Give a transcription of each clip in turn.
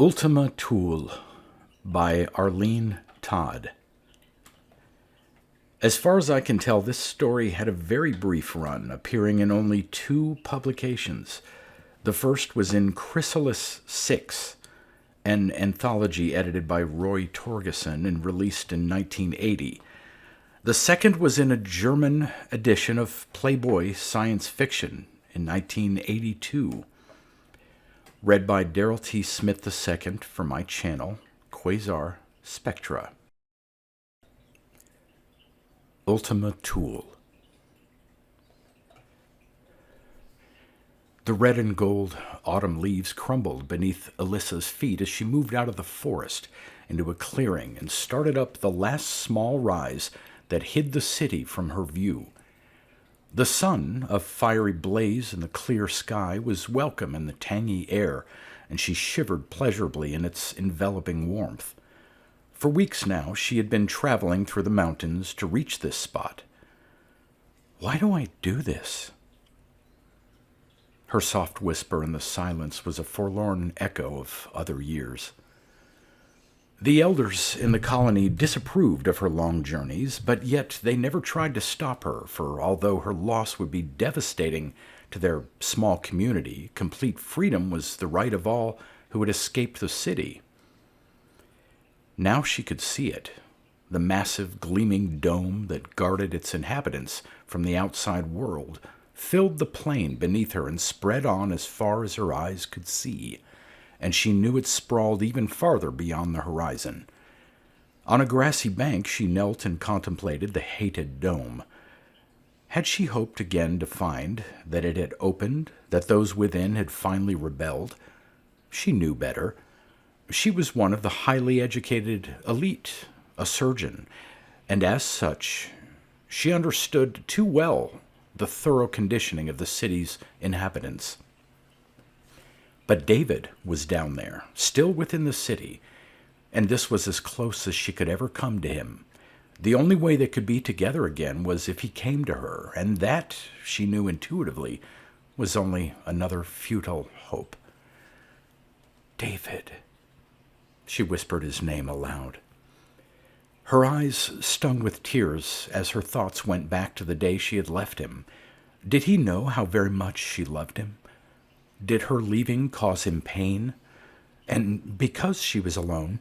ULTIMA THULE by Arline, Todd. As far as I can tell, this story had a very brief run, appearing in only 2 publications. The first was in Chrysalis 6, an anthology edited by Roy Torgeson and released in 1980. The second was in a German edition of Playboy Science Fiction in 1982. Read by Daryl T. Smith II for my channel, Quasar Spectra. ULTIMA THULE. The red and gold autumn leaves crumbled beneath Alyssa's feet as she moved out of the forest into a clearing and started up the last small rise that hid the city from her view. The sun, a fiery blaze in the clear sky, was welcome in the tangy air, and she shivered pleasurably in its enveloping warmth. For weeks now, she had been traveling through the mountains to reach this spot. Why do I do this? Her soft whisper in the silence was a forlorn echo of other years. The elders in the colony disapproved of her long journeys, but yet they never tried to stop her, for although her loss would be devastating to their small community, complete freedom was the right of all who had escaped the city. Now she could see it, the massive gleaming dome that guarded its inhabitants from the outside world, filled the plain beneath her and spread on as far as her eyes could see, and she knew it sprawled even farther beyond the horizon. On a grassy bank she knelt and contemplated the hated dome. Had she hoped again to find that it had opened, that those within had finally rebelled? She knew better. She was one of the highly educated elite, a surgeon, and as such, she understood too well the thorough conditioning of the city's inhabitants. But David was down there, still within the city, and this was as close as she could ever come to him. The only way they could be together again was if he came to her, and that, she knew intuitively, was only another futile hope. David. She whispered his name aloud. Her eyes stung with tears as her thoughts went back to the day she had left him. Did he know how very much she loved him? Did her leaving cause him pain? And because she was alone,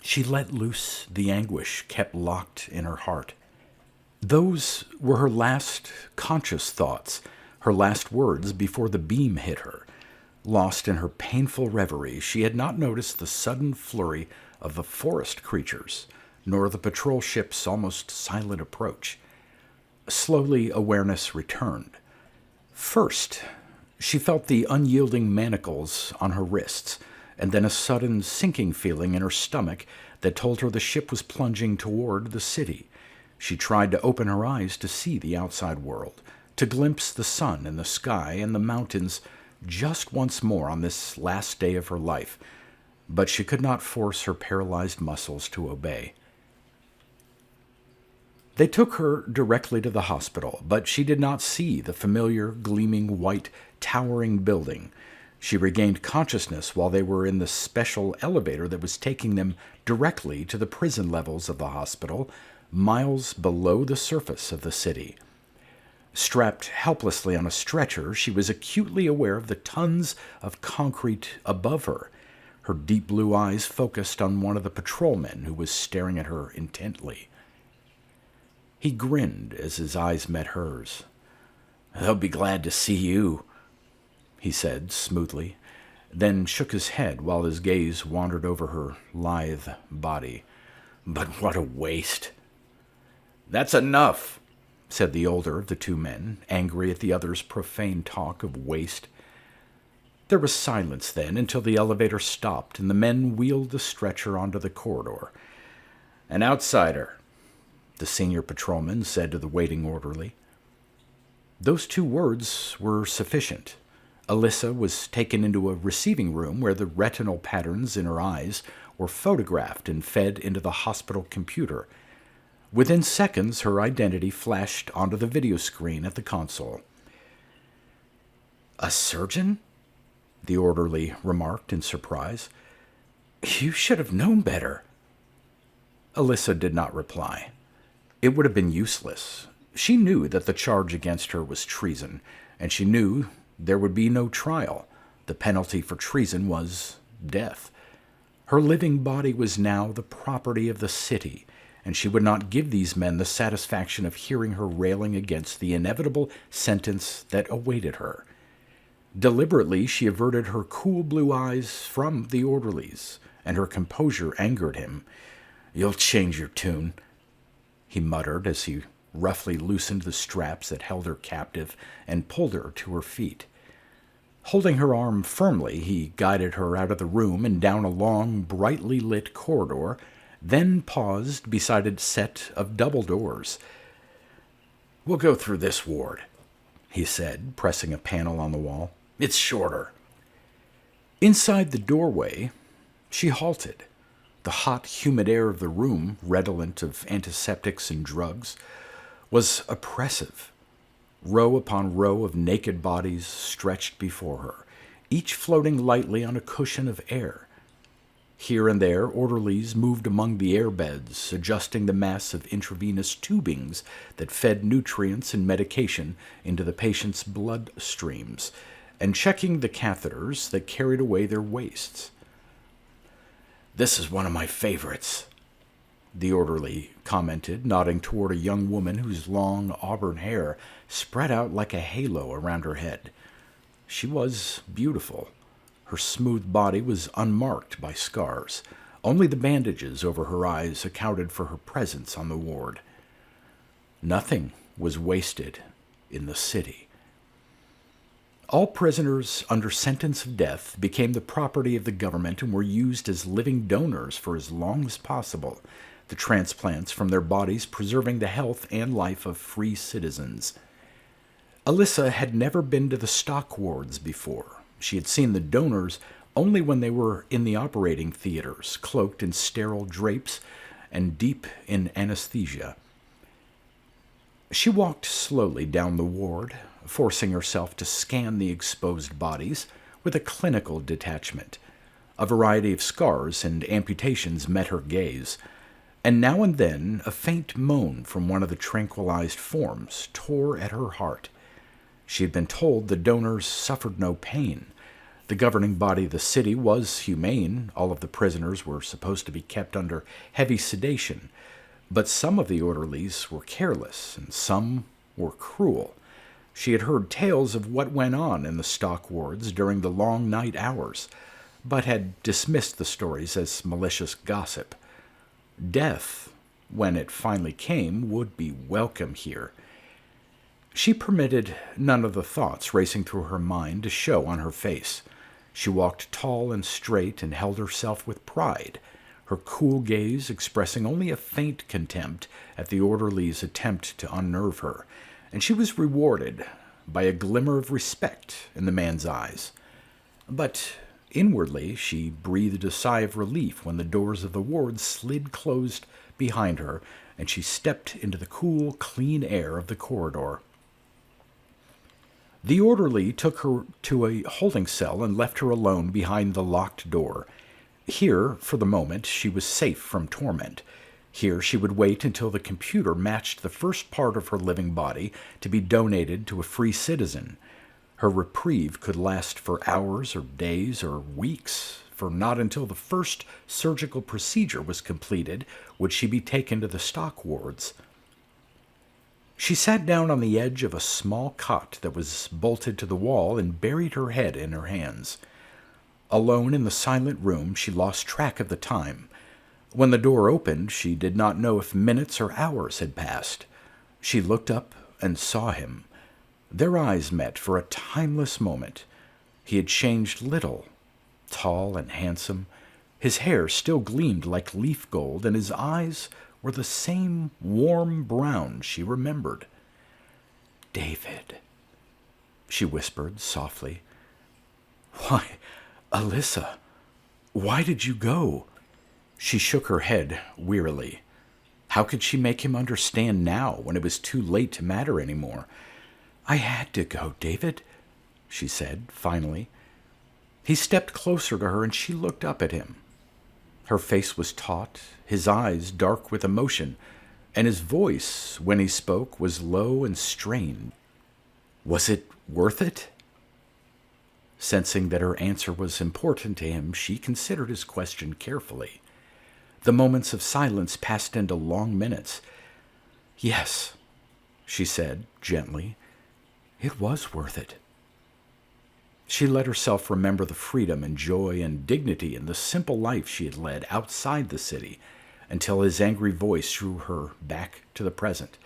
she let loose the anguish kept locked in her heart. Those were her last conscious thoughts, her last words before the beam hit her. Lost in her painful reverie, she had not noticed the sudden flurry of the forest creatures, nor the patrol ship's almost silent approach. Slowly, awareness returned. First, she felt the unyielding manacles on her wrists, and then a sudden sinking feeling in her stomach that told her the ship was plunging toward the city. She tried to open her eyes to see the outside world, to glimpse the sun and the sky and the mountains just once more on this last day of her life, but she could not force her paralyzed muscles to obey. They took her directly to the hospital, but she did not see the familiar, gleaming, white, towering building. She regained consciousness while they were in the special elevator that was taking them directly to the prison levels of the hospital, miles below the surface of the city. Strapped helplessly on a stretcher, she was acutely aware of the tons of concrete above her. Her deep blue eyes focused on one of the patrolmen who was staring at her intently. He grinned as his eyes met hers. "They'll be glad to see you," he said smoothly, then shook his head while his gaze wandered over her lithe body. "But what a waste." "That's enough," said the older of the 2 men, angry at the other's profane talk of waste. There was silence then until the elevator stopped and the men wheeled the stretcher onto the corridor. "An outsider," the senior patrolman said to the waiting orderly. Those 2 words were sufficient. Alyssa was taken into a receiving room where the retinal patterns in her eyes were photographed and fed into the hospital computer. Within seconds, her identity flashed onto the video screen at the console. "A surgeon?" the orderly remarked in surprise. You should have known better. Alyssa did not reply. It would have been useless. She knew that the charge against her was treason, and she knew there would be no trial. The penalty for treason was death. Her living body was now the property of the city, and she would not give these men the satisfaction of hearing her railing against the inevitable sentence that awaited her. Deliberately, she averted her cool blue eyes from the orderlies, and her composure angered him. "You'll change your tune," he muttered as he roughly loosened the straps that held her captive and pulled her to her feet. Holding her arm firmly, he guided her out of the room and down a long, brightly lit corridor, then paused beside a set of double doors. "We'll go through this ward," he said, pressing a panel on the wall. "It's shorter." Inside the doorway, she halted. The hot, humid air of the room, redolent of antiseptics and drugs, was oppressive. Row upon row of naked bodies stretched before her, each floating lightly on a cushion of air. Here and there, orderlies moved among the airbeds, adjusting the mass of intravenous tubings that fed nutrients and medication into the patient's blood streams, and checking the catheters that carried away their wastes. "This is one of my favorites," the orderly commented, nodding toward a young woman whose long auburn hair spread out like a halo around her head. She was beautiful. Her smooth body was unmarked by scars. Only the bandages over her eyes accounted for her presence on the ward. Nothing was wasted in the city. All prisoners under sentence of death became the property of the government and were used as living donors for as long as possible, the transplants from their bodies preserving the health and life of free citizens. Alyssa had never been to the stock wards before. She had seen the donors only when they were in the operating theaters, cloaked in sterile drapes and deep in anesthesia. She walked slowly down the ward, forcing herself to scan the exposed bodies with a clinical detachment. A variety of scars and amputations met her gaze, and now and then a faint moan from one of the tranquilized forms tore at her heart. She had been told the donors suffered no pain. The governing body of the city was humane. All of the prisoners were supposed to be kept under heavy sedation, but some of the orderlies were careless and some were cruel. She had heard tales of what went on in the stock wards during the long night hours, but had dismissed the stories as malicious gossip. Death, when it finally came, would be welcome here. She permitted none of the thoughts racing through her mind to show on her face. She walked tall and straight and held herself with pride, her cool gaze expressing only a faint contempt at the orderly's attempt to unnerve her, and she was rewarded by a glimmer of respect in the man's eyes. But inwardly she breathed a sigh of relief when the doors of the ward slid closed behind her and she stepped into the cool, clean air of the corridor. The orderly took her to a holding cell and left her alone behind the locked door. Here, for the moment, she was safe from torment. Here she would wait until the computer matched the first part of her living body to be donated to a free citizen. Her reprieve could last for hours or days or weeks, for not until the first surgical procedure was completed would she be taken to the stock wards. She sat down on the edge of a small cot that was bolted to the wall and buried her head in her hands. Alone in the silent room, she lost track of the time. When the door opened, she did not know if minutes or hours had passed. She looked up and saw him. Their eyes met for a timeless moment. He had changed little. Tall and handsome, his hair still gleamed like leaf gold, and his eyes were the same warm brown she remembered. "David," she whispered softly. "Why, Alyssa, why did you go?" She shook her head wearily. How could she make him understand now when it was too late to matter anymore? "I had to go, David," she said finally. He stepped closer to her and she looked up at him. Her face was taut, his eyes dark with emotion, and his voice, when he spoke, was low and strained. Was it worth it? Sensing that her answer was important to him, she considered his question carefully. The moments of silence passed into long minutes. Yes, she said gently, it was worth it. She let herself remember the freedom and joy and dignity in the simple life she had led outside the city, until his angry voice drew her back to the present.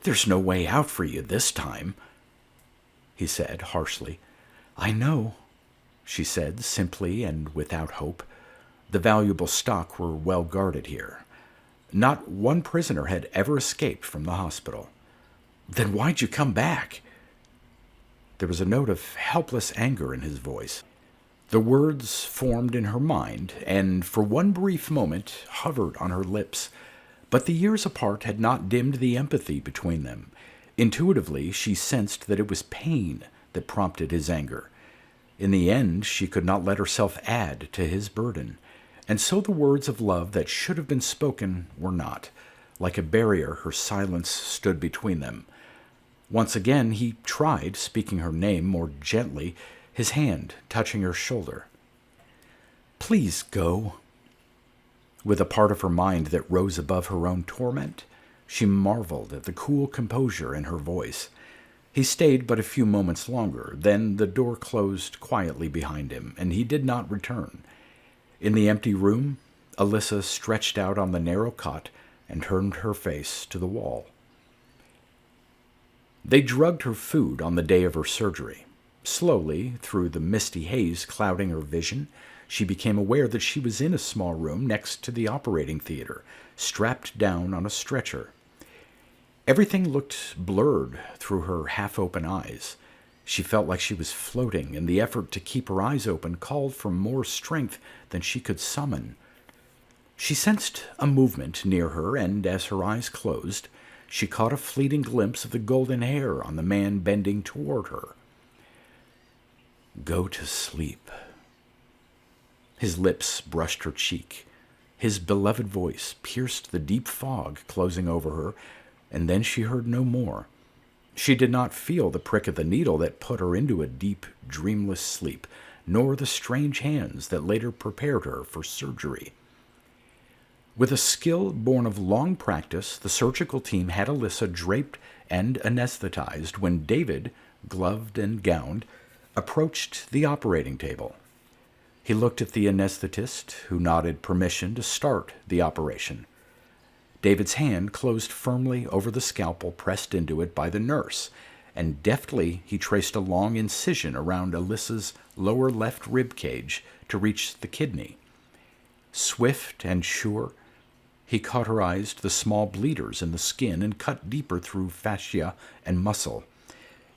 There's no way out for you this time, he said harshly. I know, she said simply and without hope. The valuable stock were well guarded here. Not one prisoner had ever escaped from the hospital. Then why'd you come back? There was a note of helpless anger in his voice. The words formed in her mind, and for one brief moment hovered on her lips, but the years apart had not dimmed the empathy between them. Intuitively, she sensed that it was pain that prompted his anger. In the end, she could not let herself add to his burden, and so the words of love that should have been spoken were not. Like a barrier, her silence stood between them. Once again, he tried speaking her name more gently, his hand touching her shoulder. Please go. With a part of her mind that rose above her own torment, she marveled at the cool composure in her voice. He stayed but a few moments longer, then the door closed quietly behind him, and he did not return. In the empty room, Alyssa stretched out on the narrow cot and turned her face to the wall. They drugged her food on the day of her surgery. Slowly, through the misty haze clouding her vision, she became aware that she was in a small room next to the operating theater, strapped down on a stretcher. Everything looked blurred through her half-open eyes. She felt like she was floating, and the effort to keep her eyes open called for more strength than she could summon. She sensed a movement near her, and as her eyes closed, she caught a fleeting glimpse of the golden hair on the man bending toward her. Go to sleep. His lips brushed her cheek. His beloved voice pierced the deep fog closing over her, and then she heard no more. She did not feel the prick of the needle that put her into a deep, dreamless sleep, nor the strange hands that later prepared her for surgery. With a skill born of long practice, the surgical team had Alyssa draped and anesthetized when David, gloved and gowned, approached the operating table. He looked at the anesthetist, who nodded permission to start the operation. David's hand closed firmly over the scalpel pressed into it by the nurse, and deftly he traced a long incision around Alyssa's lower left rib cage to reach the kidney. Swift and sure, he cauterized the small bleeders in the skin and cut deeper through fascia and muscle.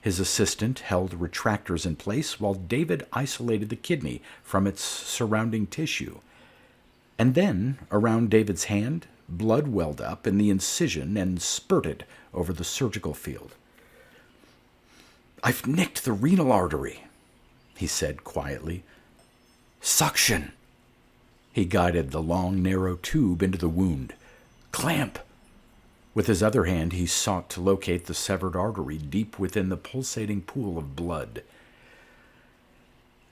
His assistant held retractors in place while David isolated the kidney from its surrounding tissue. And then, around David's hand, blood welled up in the incision and spurted over the surgical field. I've nicked the renal artery, he said quietly. Suction. He guided the long, narrow tube into the wound. Clamp. With his other hand, he sought to locate the severed artery deep within the pulsating pool of blood.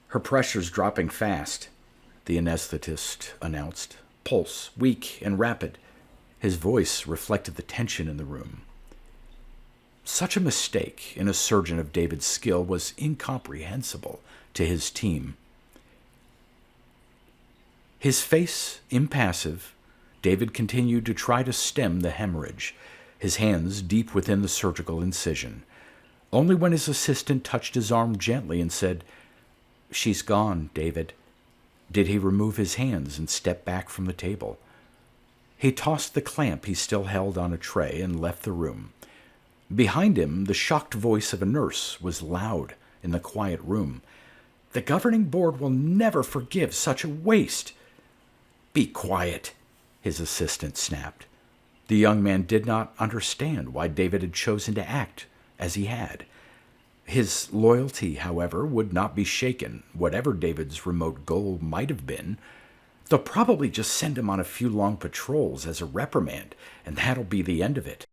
Her pressure's dropping fast, the anesthetist announced. Pulse, weak and rapid. His voice reflected the tension in the room. Such a mistake in a surgeon of David's skill was incomprehensible to his team. His face impassive, David continued to try to stem the hemorrhage, his hands deep within the surgical incision. Only when his assistant touched his arm gently and said, She's gone, David, did he remove his hands and step back from the table. He tossed the clamp he still held on a tray and left the room. Behind him, the shocked voice of a nurse was loud in the quiet room. The governing board will never forgive such a waste. Be quiet, his assistant snapped. The young man did not understand why David had chosen to act as he had. His loyalty, however, would not be shaken, whatever David's remote goal might have been. They'll probably just send him on a few long patrols as a reprimand, and that'll be the end of it.